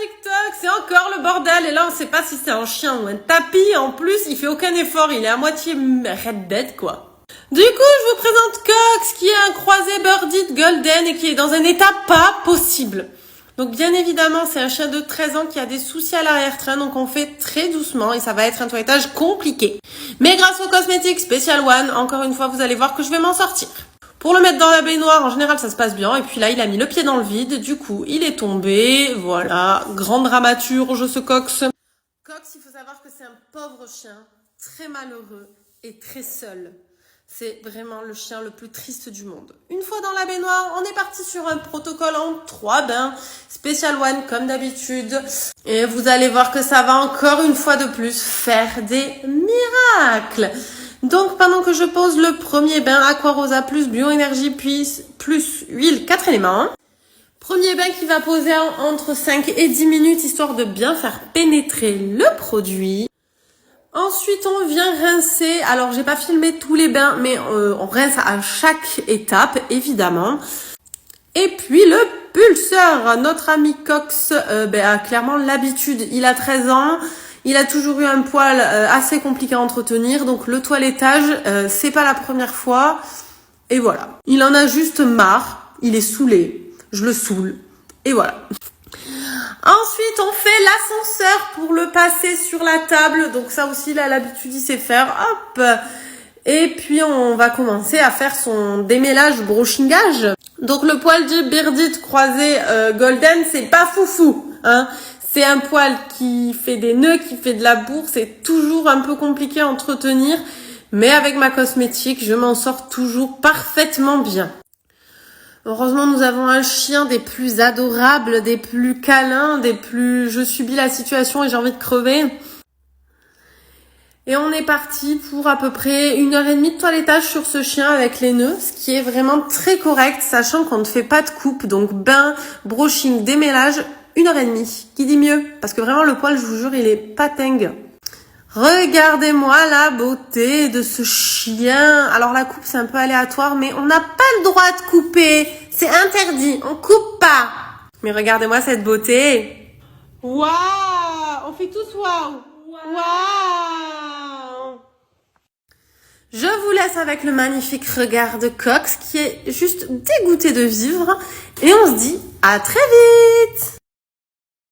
TikTok, c'est encore le bordel. Et là, on sait pas si c'est un chien ou un tapis. En plus, il fait aucun effort. Il est à moitié red dead, quoi. Du coup, je vous présente Cox, qui est un croisé Birdie Golden et qui est dans un état pas possible. Donc, bien évidemment, c'est un chien de 13 ans qui a des soucis à l'arrière-train. Donc, on fait très doucement et ça va être un toilettage compliqué. Mais grâce aux cosmétiques Special One, encore une fois, vous allez voir que je vais m'en sortir. Pour le mettre dans la baignoire, en général, ça se passe bien. Et puis là, il a mis le pied dans le vide. Du coup, il est tombé. Voilà. Grande dramaturge, ce Cox. Cox, il faut savoir que c'est un pauvre chien, très malheureux et très seul. C'est vraiment le chien le plus triste du monde. Une fois dans la baignoire, on est parti sur un protocole en 3 bains. Special One, comme d'habitude. Et vous allez voir que ça va encore une fois de plus faire des miracles. Donc, pendant que je pose le premier bain Aquarosa plus Bioénergie plus huile, 4 éléments. Premier bain qui va poser entre 5 et 10 minutes, histoire de bien faire pénétrer le produit. Ensuite, on vient rincer. Alors, j'ai pas filmé tous les bains, mais on rince à chaque étape, évidemment. Et puis, le pulseur. Notre ami Cox a clairement l'habitude. Il a 13 ans. Il a toujours eu un poil assez compliqué à entretenir. Donc, le toilettage, c'est pas la première fois. Et voilà. Il en a juste marre. Il est saoulé. Je le saoule. Et voilà. Ensuite, on fait l'ascenseur pour le passer sur la table. Donc ça aussi, il a l'habitude, il sait faire. Hop. Et puis, on va commencer à faire son démêlage, brushingage. Donc le poil du Birdie croisé Golden, c'est pas foufou, hein. C'est un poil qui fait des nœuds, qui fait de la bourre. C'est toujours un peu compliqué à entretenir. Mais avec ma cosmétique, je m'en sors toujours parfaitement bien. Heureusement, nous avons un chien des plus adorables, des plus câlins, des plus... Je subis la situation et j'ai envie de crever. Et on est parti pour à peu près 1h30 de toilettage sur ce chien avec les nœuds, ce qui est vraiment très correct, sachant qu'on ne fait pas de coupe. Donc bain, brushing, démêlage, 1h30. Qui dit mieux? Parce que vraiment, le poil, je vous jure, il est pas dingue. Regardez-moi la beauté de ce chien. Alors la coupe c'est un peu aléatoire, mais on n'a pas le droit de couper. C'est interdit, on coupe pas. Mais regardez-moi cette beauté. Waouh! On fait tous waouh! Waouh! Je vous laisse avec le magnifique regard de Cox qui est juste dégoûté de vivre. Et on se dit à très vite!